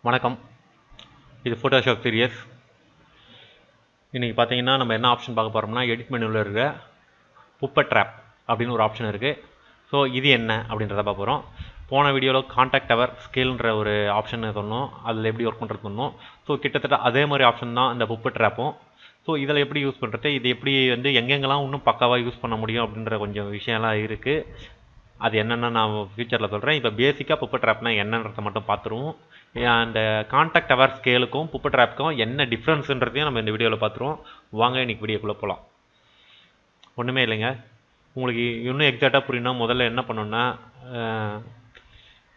வணக்கம். இது Photoshop serious. இன்றைக்கி பார்த்தீங்கன்னா நம்ம என்ன ஆப்ஷன் பார்க்க போகிறோம்னா, எடிட் மெனுவில் இருக்கிற புப்பட் ட்ராப் அப்படின்னு ஒரு ஆப்ஷன் இருக்குது. ஸோ இது என்ன அப்படின்றத பார்க்க போகிறோம். போன வீடியோவில் கான்டாக்ட் டவர் ஸ்கேல்ன்ற ஒரு ஆப்ஷன் சொன்னோம், அதில் எப்படி ஒர்க் பண்ணுறது சொன்னோம். ஸோ கிட்டத்தட்ட அதே மாதிரி ஆப்ஷன் தான் இந்த புப்பட் ட்ராப்பும். ஸோ இதில் எப்படி யூஸ் பண்ணுறது, இது எப்படி எங்கெங்கெல்லாம் இன்னும் பக்காவாக யூஸ் பண்ண முடியும் அப்படின்ற கொஞ்சம் விஷயம்லாம் இருக்குது. அது என்னென்னா நான் ஃபியூச்சரில் சொல்கிறேன். இப்போ பேசிக்காக புப்பட் ட்ராப்னா என்னன்றதை மட்டும் பார்த்துருவோம். அந்த கான்டாக்ட் டவர் ஸ்கேலுக்கும் புப்பட் ட்ராப்புக்கும் என்ன டிஃப்ரென்ஸுன்றதையும் நம்ம இந்த வீடியோவில் பார்த்துருவோம். வாங்க இன்றைக்கி வீடியோக்குள்ளே போகலாம். ஒன்றுமே இல்லைங்க, உங்களுக்கு இன்னும் எக்ஸாக்டாக புரியணும்னா முதல்ல என்ன பண்ணணுன்னா,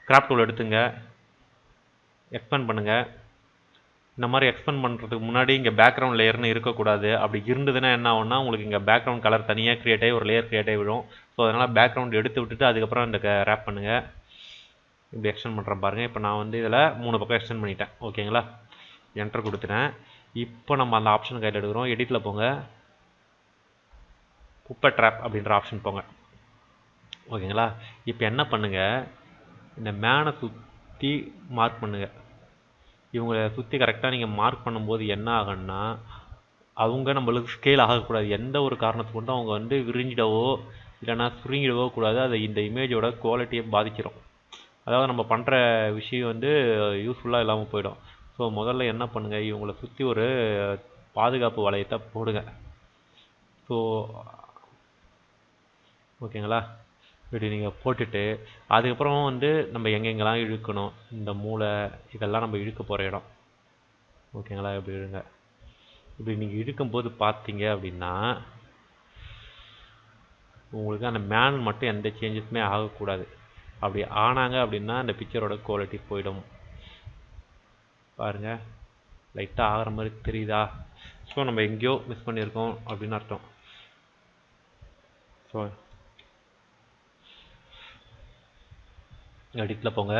கிராப் டூல் எடுத்துங்க, எக்ஸ்பேண்ட் பண்ணுங்கள். இந்த மாதிரி எக்ஸ்பேண்ட் பண்ணுறதுக்கு முன்னாடி இங்கே பேக்ரவுண்ட் லேயர்னு இருக்கக்கூடாது. அப்படி இருந்ததுன்னா என்ன ஆகும்னா, உங்களுக்கு இங்கே பேக்ரவுண்ட் கலர் தனியாக க்ரியேட் ஆகி ஒரு லேயர் க்ரியேட் ஆகி விடும். ஸோ அதனால் பேக்ரவுண்ட் எடுத்து விட்டுட்டு அதுக்கப்புறம் இந்த ரேப் பண்ணுங்கள். இப்படி எக்ஸ்டெண்ட் பண்ணுறேன் பாருங்கள். இப்போ நான் இதில் 3 பக்கம் எக்ஸ்டெண்ட் பண்ணிட்டேன். ஓகேங்களா, என்டர் கொடுத்துட்டேன். இப்போ நம்ம அந்த ஆப்ஷன் கையில் எடுக்கிறோம். எடிட்டில் போங்க, புப்பட் ட்ராப் அப்படின்ற ஆப்ஷன் போங்க. ஓகேங்களா, இப்போ என்ன பண்ணுங்கள், இந்த மேனை சுற்றி மார்க் பண்ணுங்கள். இவங்களை சுற்றி கரெக்டாக நீங்கள் மார்க் பண்ணும்போது என்ன ஆகுன்னா, அவங்க நம்மளுக்கு ஸ்கேல் ஆகக்கூடாது. எந்த ஒரு காரணத்துக்கு கொண்டும் அவங்க விரிஞ்சிடவோ இல்லைனா சுருங்கிடவோ கூடாது. அது இந்த இமேஜோட குவாலிட்டியை பாதிச்சிடும். அதாவது நம்ம பண்ணுற விஷயம் யூஸ்ஃபுல்லாக இல்லாமல் போயிடும். ஸோ முதல்ல என்ன பண்ணுங்கள், இவங்களை சுற்றி ஒரு பாதுகாப்பு வளையத்தை போடுங்க. ஸோ ஓகேங்களா, இப்படி நீங்கள் போட்டுட்டு அதுக்கப்புறம் நம்ம எங்கெங்கெல்லாம் இழுக்கணும், இந்த மூளை இதெல்லாம் நம்ம இழுக்க போகிற இடம். ஓகேங்களா, இப்படி இழுங்க. இப்படி நீங்கள் இழுக்கும்போது பார்த்தீங்க அப்படின்னா உங்களுக்கு அந்த மேன் மட்டும் எந்த சேஞ்சஸுமே ஆகக்கூடாது. அப்படி ஆனாங்க அப்படின்னா அந்த பிக்சரோட குவாலிட்டி போயிடும். பாருங்கள், லைட்டாக ஆகிற மாதிரி தெரியுதா? ஸோ நம்ம எங்கேயோ மிஸ் பண்ணியிருக்கோம் அப்படின்னு அர்த்தம். ஸோ எடிட்டில் போங்க,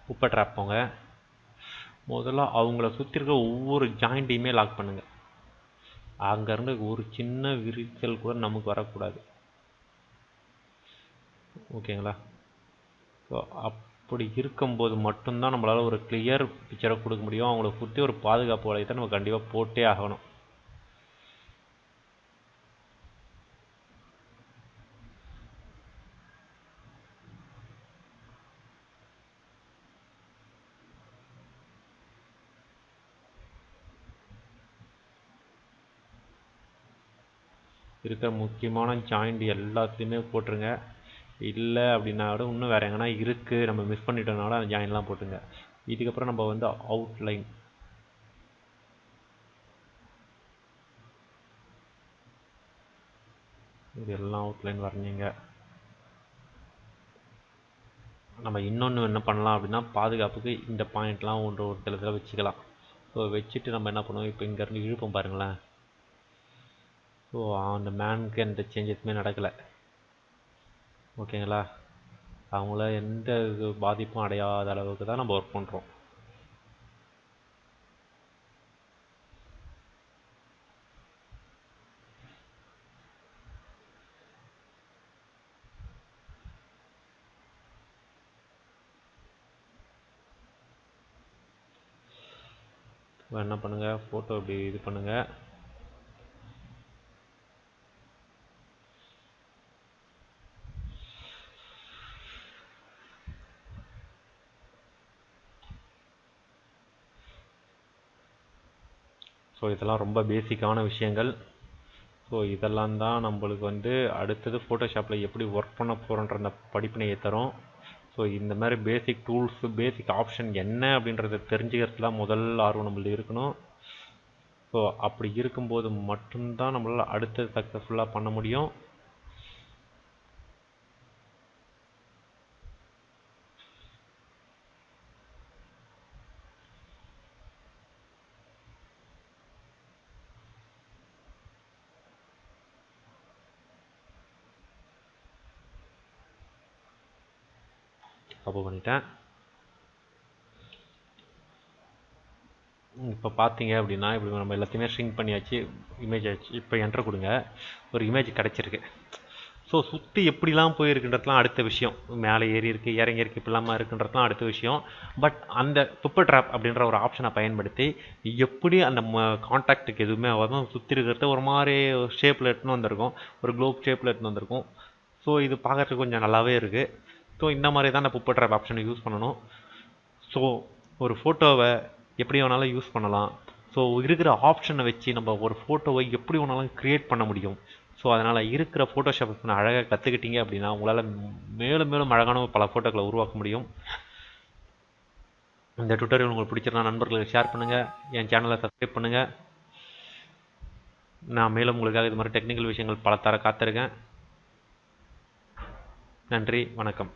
புப்பட் ட்ராப் போங்க. முதல்ல அவங்கள சுற்றி இருக்க ஒவ்வொரு ஜாயிண்ட்டையுமே லாக் பண்ணுங்கள். அங்கேருந்து ஒரு சின்ன விரிசல் கூட நமக்கு வரக்கூடாது. ஓகேங்களா, ஸோ அப்படி இருக்கும்போது மட்டும்தான் நம்மளால் ஒரு கிளியர் பிக்சரை கொடுக்க முடியும். அவங்கள சுற்றி ஒரு பாதுகாப்பு வளையத்தை நம்ம கண்டிப்பாக போட்டே ஆகணும். இருக்கிற முக்கியமான ஜாயிண்ட் எல்லாத்துலேயுமே போட்டுருங்க. இல்லை அப்படின்னா கூட இன்னும் வேறு எங்கன்னா இருக்குது நம்ம மிஸ் பண்ணிட்டோம்னாலும் அந்த ஜாயின்லாம் போட்டுங்க. இதுக்கப்புறம் நம்ம அவுட்லைன், இது எல்லாம் அவுட்லைன் வரைஞ்சிங்க. நம்ம இன்னொன்று என்ன பண்ணலாம் அப்படின்னா, பாதுகாப்புக்கு இந்த பாயிண்ட்லாம் ஒரு இடத்துல வச்சுக்கலாம். ஸோ வச்சுட்டு நம்ம என்ன பண்ணுவோம், இப்போ இங்கேருந்து இழுப்போம் பாருங்களேன். ஸோ அந்த மேனுக்கு எந்த சேஞ்சஸுமே நடக்கலை. ஓகேங்களா, அவங்கள எந்த பாதிப்பும் அடையாத அளவுக்கு தான் நம்ம ஒர்க் பண்ணுறோம். என்ன பண்ணுங்கள், ஃபோட்டோ இப்படி இது பண்ணுங்கள். ஸோ இதெல்லாம் ரொம்ப பேசிக்கான விஷயங்கள். ஸோ இதெல்லாம் தான் நம்மளுக்கு அடுத்தது ஃபோட்டோஷாப்பில் எப்படி ஒர்க் பண்ண போகிறோன்ற அந்த படிப்பினையை தரும். ஸோ இந்த மாதிரி பேசிக் டூல்ஸு, பேசிக் ஆப்ஷன் என்ன அப்படின்றத தெரிஞ்சுக்கிறதுலாம் முதல் ஆர்வம் நம்மளுக்கு இருக்கணும். ஸோ அப்படி இருக்கும்போது மட்டும்தான் நம்மளால் அடுத்தது சக்ஸஸ்ஃபுல்லாக பண்ண முடியும். தப்பு பண்ணிட்டேன். இப்போ பார்த்தீங்க அப்படின்னா இப்படி நம்ம எல்லாத்தையுமே ஷ்ரிங்க் பண்ணியாச்சு, இமேஜ் ஆச்சு. இப்போ என்டர் கொடுங்க, ஒரு இமேஜ் கிடச்சிருக்கு. ஸோ சுற்றி எப்படிலாம் போயிருக்குன்றதுலாம் அடுத்த விஷயம். மேலே ஏறி இருக்குது, இறங்கி இருக்குது, இப்படிலாமா இருக்குன்றதுலாம் அடுத்த விஷயம். பட் அந்த புப்பர் ட்ராப் அப்படின்ற ஒரு ஆப்ஷனை பயன்படுத்தி எப்படி அந்த காண்டாக்டுக்கு எதுவுமே ஆகாதும் சுற்றி இருக்கிறத ஒரு மாதிரி ஷேப்பில் எடுத்துன்னு வந்திருக்கும், ஒரு குளோப் ஷேப்பில் எடுத்துன்னு வந்திருக்கும். ஸோ இது பார்க்குறதுக்கு கொஞ்சம் நல்லாவே இருக்குது. ஸோ இந்த மாதிரி தான் அந்த புப்பர் ட்ராப் ஆப்ஷனை யூஸ் பண்ணணும். ஸோ ஒரு ஃபோட்டோவை எப்படி வேணாலும் யூஸ் பண்ணலாம். ஸோ இருக்கிற ஆப்ஷனை வச்சு நம்ம ஒரு ஃபோட்டோவை எப்படி வேணாலும் க்ரியேட் பண்ண முடியும். ஸோ அதனால் இருக்கிற ஃபோட்டோஷாப் அழகாக கற்றுக்கிட்டீங்க அப்படின்னா உங்களால் மேலும் மேலும் அழகான பல ஃபோட்டோக்களை உருவாக்க முடியும். இந்த டுட்டோரியல் உங்களுக்கு பிடிச்சிருந்தா நண்பர்களுக்கு ஷேர் பண்ணுங்கள், என் சேனலை சப்ஸ்கிரைப் பண்ணுங்கள். நான் மேலும் உங்களுக்காக இது மாதிரி டெக்னிக்கல் விஷயங்கள் பல தர காத்திருக்கேன். நன்றி, வணக்கம்.